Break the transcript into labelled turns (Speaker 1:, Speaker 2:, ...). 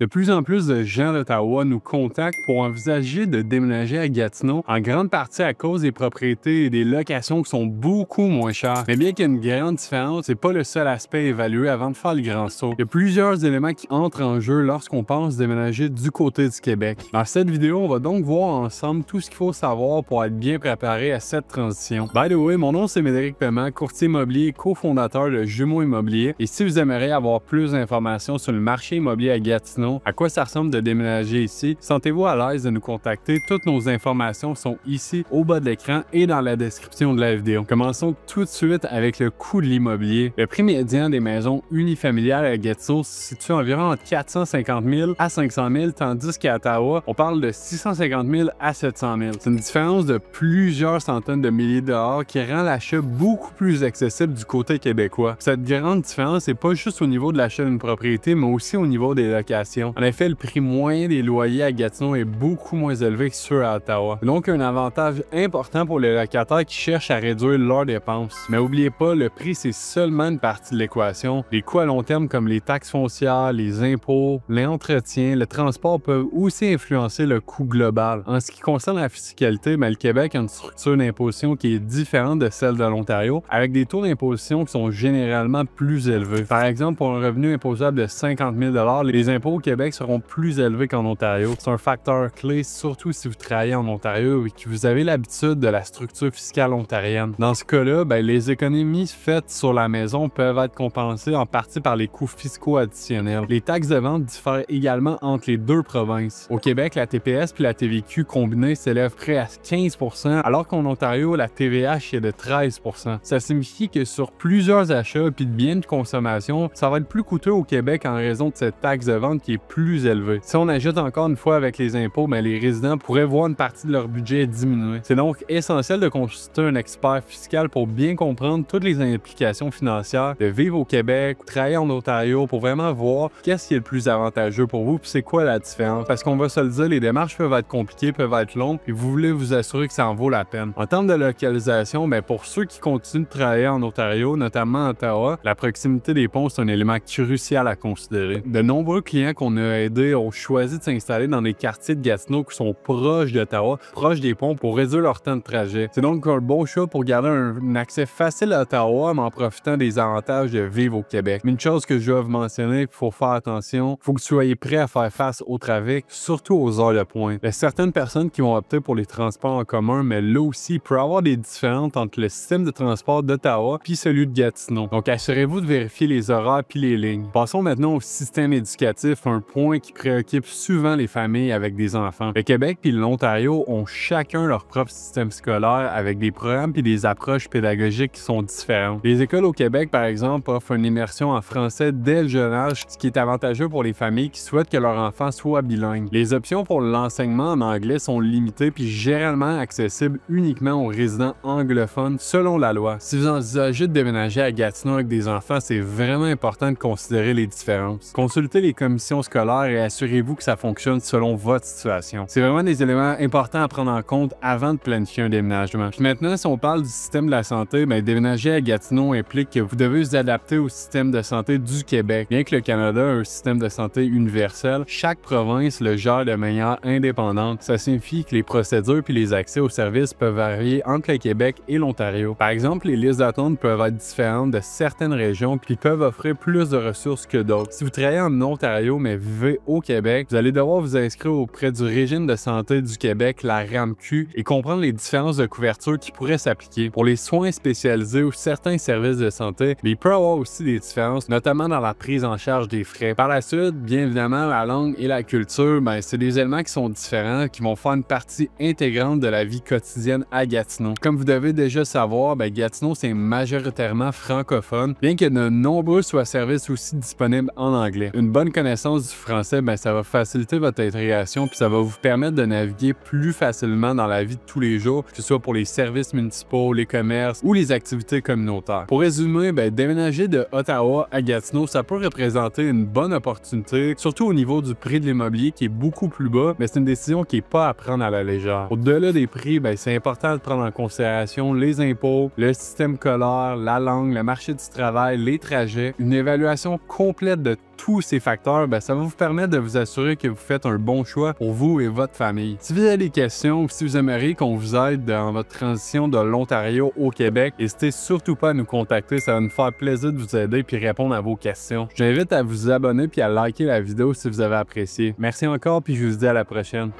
Speaker 1: De plus en plus de gens d'Ottawa nous contactent pour envisager de déménager à Gatineau, en grande partie à cause des propriétés et des locations qui sont beaucoup moins chères. Mais bien qu'il y ait une grande différence, c'est pas le seul aspect évalué avant de faire le grand saut. Il y a plusieurs éléments qui entrent en jeu lorsqu'on pense déménager du côté du Québec. Dans cette vidéo, on va donc voir ensemble tout ce qu'il faut savoir pour être bien préparé à cette transition. By the way, mon nom c'est Médéric Paiement, courtier immobilier et cofondateur de Jumeaux Immobilier. Et si vous aimeriez avoir plus d'informations sur le marché immobilier à Gatineau, à quoi ça ressemble de déménager ici, sentez-vous à l'aise de nous contacter. Toutes nos informations sont ici au bas de l'écran et dans la description de la vidéo. Commençons tout de suite avec le coût de l'immobilier. Le prix médian des maisons unifamiliales à Gatineau se situe environ entre 450 000 à 500 000, tandis qu'à Ottawa, on parle de 650 000 à 700 000. C'est une différence de plusieurs centaines de milliers de dollars qui rend l'achat beaucoup plus accessible du côté québécois. Cette grande différence n'est pas juste au niveau de l'achat d'une propriété, mais aussi au niveau des locations. En effet, le prix moyen des loyers à Gatineau est beaucoup moins élevé que ceux à Ottawa. Donc, un avantage important pour les locataires qui cherchent à réduire leurs dépenses. Mais n'oubliez pas, le prix, c'est seulement une partie de l'équation. Les coûts à long terme comme les taxes foncières, les impôts, l'entretien, le transport peuvent aussi influencer le coût global. En ce qui concerne la fiscalité, le Québec a une structure d'imposition qui est différente de celle de l'Ontario, avec des taux d'imposition qui sont généralement plus élevés. Par exemple, pour un revenu imposable de 50 000 $, les impôts au Québec seront plus élevés qu'en Ontario. C'est un facteur clé, surtout si vous travaillez en Ontario et que vous avez l'habitude de la structure fiscale ontarienne. Dans ce cas-là, les économies faites sur la maison peuvent être compensées en partie par les coûts fiscaux additionnels. Les taxes de vente diffèrent également entre les deux provinces. Au Québec, la TPS puis la TVQ combinée s'élèvent près à 15 %, alors qu'en Ontario, la TVH est de 13 %. Ça signifie que sur plusieurs achats puis de biens de consommation, ça va être plus coûteux au Québec en raison de cette taxe de vente qui est plus élevé. Si on ajoute encore une fois avec les impôts, les résidents pourraient voir une partie de leur budget diminuer. C'est donc essentiel de consulter un expert fiscal pour bien comprendre toutes les implications financières de vivre au Québec ou travailler en Ontario pour vraiment voir qu'est-ce qui est le plus avantageux pour vous puis c'est quoi la différence. Parce qu'on va se le dire, les démarches peuvent être compliquées, peuvent être longues et vous voulez vous assurer que ça en vaut la peine. En termes de localisation, pour ceux qui continuent de travailler en Ontario, notamment à Ottawa, la proximité des ponts, c'est un élément crucial à considérer. De nombreux clients qu'on a aidés ont choisi de s'installer dans des quartiers de Gatineau qui sont proches d'Ottawa, proches des ponts pour réduire leur temps de trajet. C'est donc un bon choix pour garder un accès facile à Ottawa, mais en profitant des avantages de vivre au Québec. Mais une chose que je dois vous mentionner, il faut faire attention, il faut que vous soyez prêt à faire face au trafic, surtout aux heures de pointe. Il y a certaines personnes qui vont opter pour les transports en commun, mais là aussi, il peut y avoir des différences entre le système de transport d'Ottawa puis celui de Gatineau. Donc assurez-vous de vérifier les horaires puis les lignes. Passons maintenant au système éducatif, un point qui préoccupe souvent les familles avec des enfants. Le Québec puis l'Ontario ont chacun leur propre système scolaire avec des programmes puis des approches pédagogiques qui sont différentes. Les écoles au Québec, par exemple, offrent une immersion en français dès le jeune âge, ce qui est avantageux pour les familles qui souhaitent que leur enfant soit bilingue. Les options pour l'enseignement en anglais sont limitées puis généralement accessibles uniquement aux résidents anglophones selon la loi. Si vous envisagez de déménager à Gatineau avec des enfants, c'est vraiment important de considérer les différences. Consultez les commissions scolaires et assurez-vous que ça fonctionne selon votre situation. C'est vraiment des éléments importants à prendre en compte avant de planifier un déménagement. Puis maintenant, si on parle du système de la santé, déménager à Gatineau implique que vous devez vous adapter au système de santé du Québec. Bien que le Canada ait un système de santé universel, chaque province le gère de manière indépendante. Ça signifie que les procédures puis les accès aux services peuvent varier entre le Québec et l'Ontario. Par exemple, les listes d'attente peuvent être différentes de certaines régions puis peuvent offrir plus de ressources que d'autres. Si vous travaillez en Ontario mais vivez au Québec, vous allez devoir vous inscrire auprès du régime de santé du Québec, la RAMQ, et comprendre les différences de couverture qui pourraient s'appliquer. Pour les soins spécialisés ou certains services de santé, il peut y avoir aussi des différences, notamment dans la prise en charge des frais. Par la suite, bien évidemment, la langue et la culture, c'est des éléments qui sont différents, qui vont faire une partie intégrante de la vie quotidienne à Gatineau. Comme vous devez déjà savoir, Gatineau, c'est majoritairement francophone, bien que de nombreux services aussi disponibles en anglais. Une bonne connaissance du français, ça va faciliter votre intégration puis ça va vous permettre de naviguer plus facilement dans la vie de tous les jours, que ce soit pour les services municipaux, les commerces ou les activités communautaires. Pour résumer, déménager de Ottawa à Gatineau, ça peut représenter une bonne opportunité, surtout au niveau du prix de l'immobilier qui est beaucoup plus bas, mais c'est une décision qui n'est pas à prendre à la légère. Au-delà des prix, c'est important de prendre en considération les impôts, le système scolaire, la langue, le marché du travail, les trajets, une évaluation complète de tous ces facteurs, ça va vous permettre de vous assurer que vous faites un bon choix pour vous et votre famille. Si vous avez des questions ou si vous aimeriez qu'on vous aide dans votre transition de l'Ontario au Québec, n'hésitez surtout pas à nous contacter, ça va nous faire plaisir de vous aider puis répondre à vos questions. J'invite à vous abonner puis à liker la vidéo si vous avez apprécié. Merci encore puis je vous dis à la prochaine.